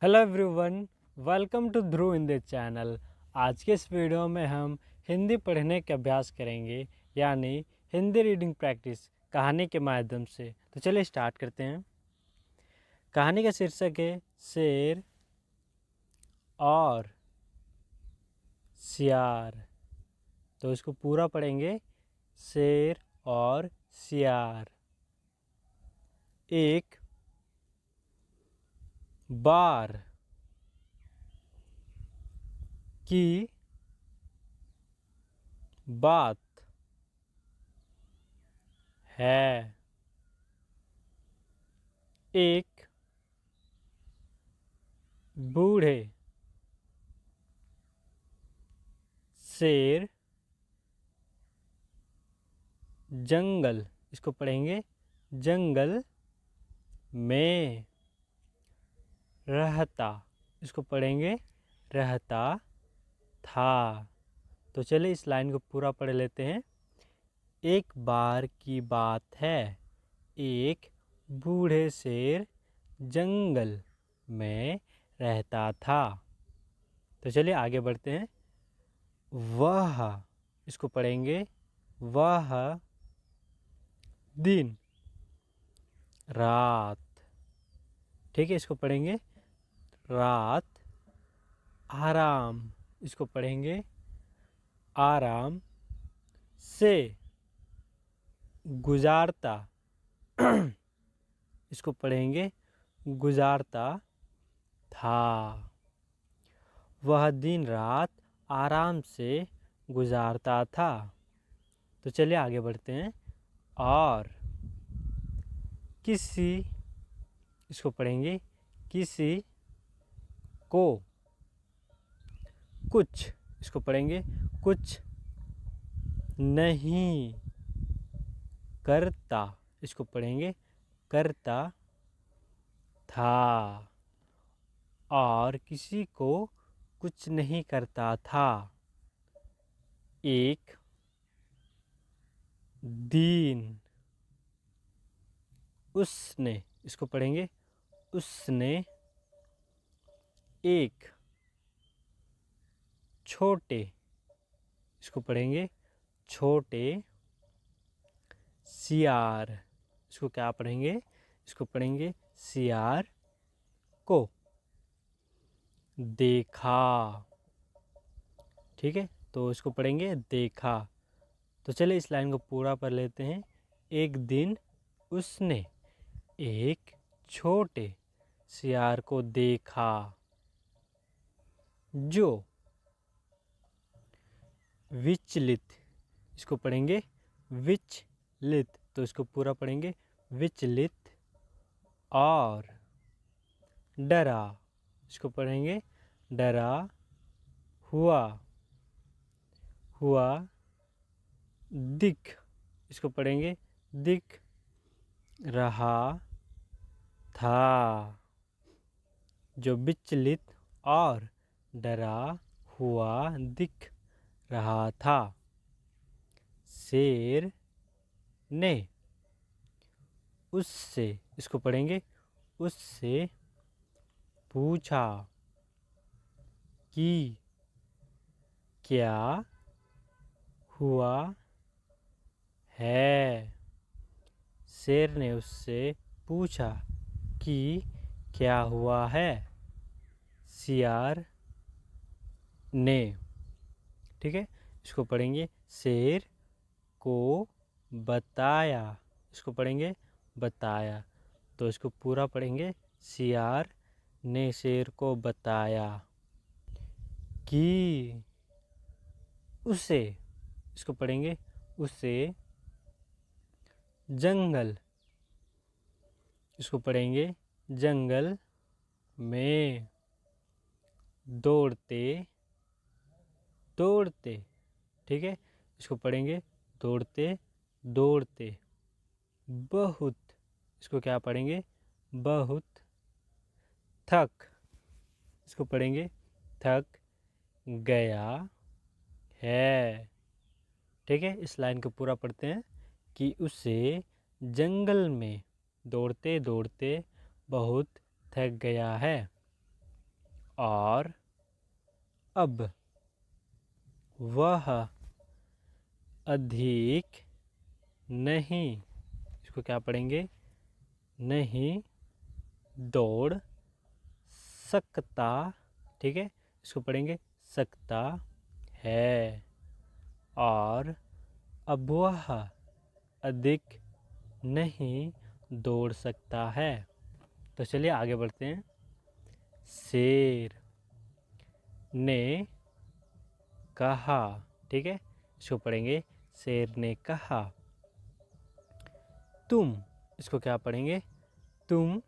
Hello everyone, welcome to Dhruv Hindi channel. आज के इस वीडियो में हम हिंदी पढ़ने का अभ्यास करेंगे, यानी हिंदी रीडिंग प्रैक्टिस कहानी के माध्यम से। तो चलिए स्टार्ट करते हैं। कहानी का शीर्षक है शेर और सियार। तो इसको पूरा पढ़ेंगे। शेर और सियार। एक बार की बात है, एक बूढ़े शेर जंगल, इसको पढ़ेंगे जंगल में रहता, इसको पढ़ेंगे रहता था। तो चलिए इस लाइन को पूरा पढ़ लेते हैं। एक बार की बात है, एक बूढ़े शेर जंगल में रहता था। तो चलिए आगे बढ़ते हैं। वह, इसको पढ़ेंगे वह दिन रात, ठीक है, इसको पढ़ेंगे रात आराम, इसको पढ़ेंगे आराम से गुजारता, इसको पढ़ेंगे गुजारता था। वह दिन रात आराम से गुजारता था। तो चलिए आगे बढ़ते हैं। और किसी, इसको पढ़ेंगे किसी को कुछ, इसको पढ़ेंगे कुछ नहीं करता, इसको पढ़ेंगे करता था। और किसी को कुछ नहीं करता था। एक दिन उसने, इसको पढ़ेंगे उसने एक छोटे, इसको पढ़ेंगे छोटे सियार, इसको क्या पढ़ेंगे, इसको पढ़ेंगे सियार को देखा, ठीक है, तो इसको पढ़ेंगे देखा। तो चलिए इस लाइन को पूरा पढ़ लेते हैं। एक दिन उसने एक छोटे सियार को देखा जो विचलित, इसको पढ़ेंगे विचलित, तो इसको पूरा पढ़ेंगे विचलित और डरा, इसको पढ़ेंगे डरा हुआ हुआ दिख, इसको पढ़ेंगे दिख रहा था। जो विचलित और डरा हुआ दिख रहा था। शेर ने उससे, इसको पढ़ेंगे उससे पूछा कि क्या हुआ है। शेर ने उससे पूछा कि क्या हुआ है सियार ने, ठीक है, इसको पढ़ेंगे शेर को बताया, इसको पढ़ेंगे बताया। तो इसको पूरा पढ़ेंगे सियार ने शेर को बताया कि उसे, इसको पढ़ेंगे उसे जंगल, इसको पढ़ेंगे जंगल में दौड़ते दौड़ते, ठीक है, इसको पढ़ेंगे दौड़ते दौड़ते बहुत, इसको क्या पढ़ेंगे बहुत थक, इसको पढ़ेंगे थक गया है, ठीक है। इस लाइन को पूरा पढ़ते हैं कि उसे जंगल में दौड़ते दौड़ते बहुत थक गया है। और अब वह अधिक नहीं, इसको क्या पढ़ेंगे, नहीं दौड़ सकता, ठीक है, इसको पढ़ेंगे सकता है। और अब वह अधिक नहीं दौड़ सकता है। तो चलिए आगे बढ़ते हैं। शेर ने कहा, ठीक है, इसको पढ़ेंगे शेर ने कहा। तुम, इसको क्या पढ़ेंगे, तुम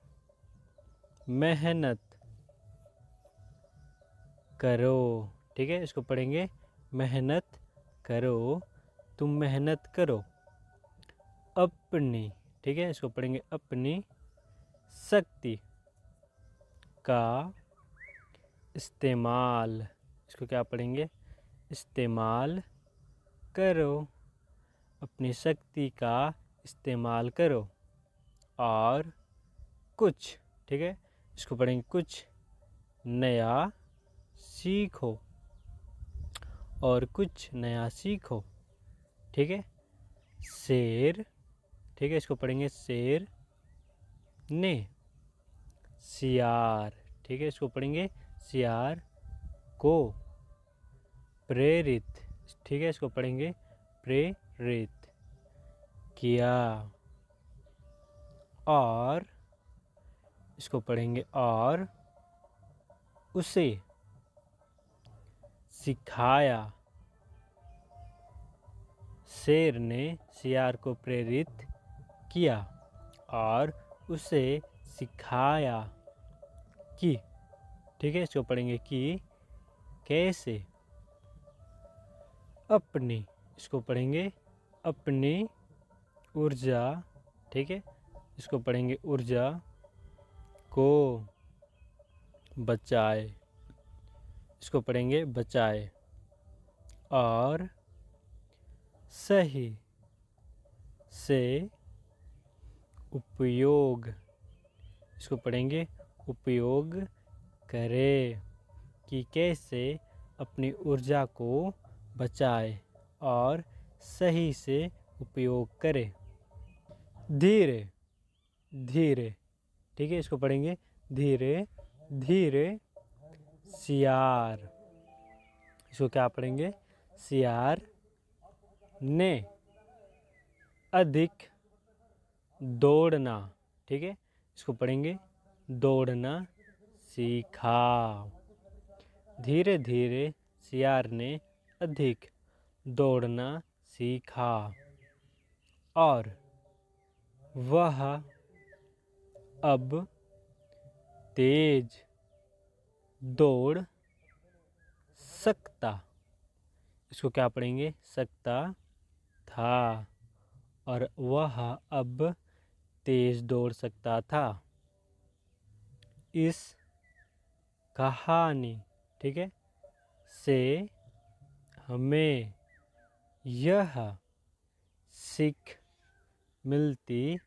मेहनत करो, ठीक है, इसको पढ़ेंगे मेहनत करो, तुम मेहनत करो। अपनी, ठीक है, इसको पढ़ेंगे अपनी शक्ति का इस्तेमाल, इसको क्या पढ़ेंगे, इस्तेमाल करो, अपनी शक्ति का इस्तेमाल करो। और कुछ, ठीक है, इसको पढ़ेंगे कुछ नया सीखो, और कुछ नया सीखो, ठीक है। शेर, ठीक है, इसको पढ़ेंगे शेर ने सियार, ठीक है, इसको पढ़ेंगे सियार को प्रेरित, ठीक है, इसको पढ़ेंगे प्रेरित किया। और इसको पढ़ेंगे और उसे सिखाया, शेर ने सियार को प्रेरित किया और उसे सिखाया कि, ठीक है, इसको पढ़ेंगे कि कैसे अपनी, इसको पढ़ेंगे अपनी ऊर्जा, ठीक है, इसको पढ़ेंगे ऊर्जा को बचाए, इसको पढ़ेंगे बचाए। और सही से उपयोग, इसको पढ़ेंगे उपयोग करे, कि कैसे अपनी ऊर्जा को बचाए और सही से उपयोग करे। धीरे धीरे, ठीक है, इसको पढ़ेंगे धीरे धीरे सियार, इसको क्या पढ़ेंगे, सियार ने अधिक दौड़ना, ठीक है, इसको पढ़ेंगे दौड़ना सीखा। धीरे धीरे सियार ने अधिक दौड़ना सीखा और वह अब तेज दौड़ सकता, इसको क्या पढ़ेंगे, सकता था, और वह अब तेज दौड़ सकता था। इस कहानी, ठीक है, से हमें यह सीख मिलती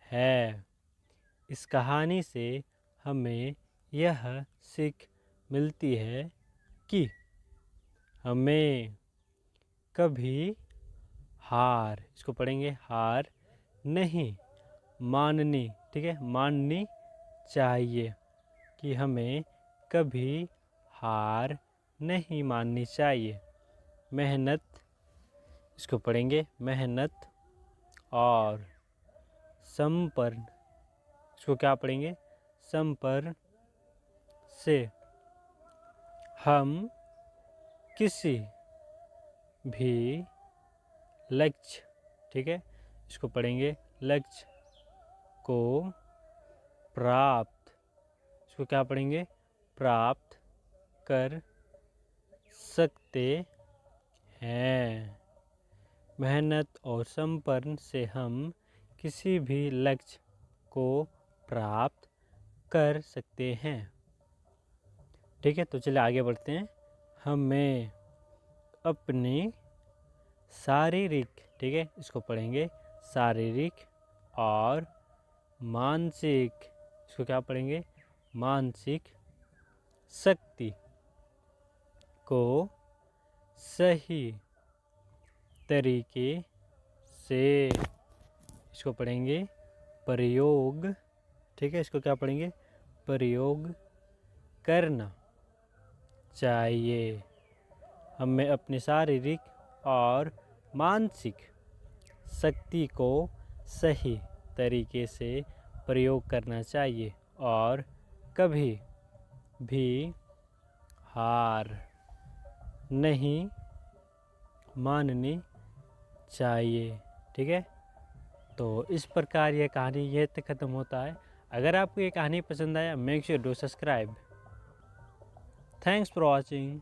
है, इस कहानी से हमें यह सीख मिलती है कि हमें कभी हार, इसको पढ़ेंगे हार नहीं माननी, ठीक है, माननी चाहिए, कि हमें कभी हार नहीं माननी चाहिए। मेहनत, इसको पढ़ेंगे मेहनत और संपन्न, इसको क्या पढ़ेंगे, संपन्न से हम किसी भी लक्ष्य, ठीक है, इसको पढ़ेंगे लक्ष्य को प्राप्त, इसको क्या पढ़ेंगे, प्राप्त कर सकते हैं। मेहनत और संपन्न से हम किसी भी लक्ष्य को प्राप्त कर सकते हैं, ठीक है। तो चलिए आगे बढ़ते हैं। हमें अपनी शारीरिक, ठीक है, इसको पढ़ेंगे शारीरिक और मानसिक, इसको क्या पढ़ेंगे, मानसिक शक्ति को सही तरीके से, इसको पढ़ेंगे प्रयोग, ठीक है, इसको क्या पढ़ेंगे, प्रयोग करना चाहिए। हमें अपनी शारीरिक और मानसिक शक्ति को सही तरीके से प्रयोग करना चाहिए और कभी भी हार नहीं माननी चाहिए। ठीक है, तो इस प्रकार यह कहानी यह तक ख़त्म होता है। अगर आपको ये कहानी पसंद आया, make sure to subscribe. Thanks for watching.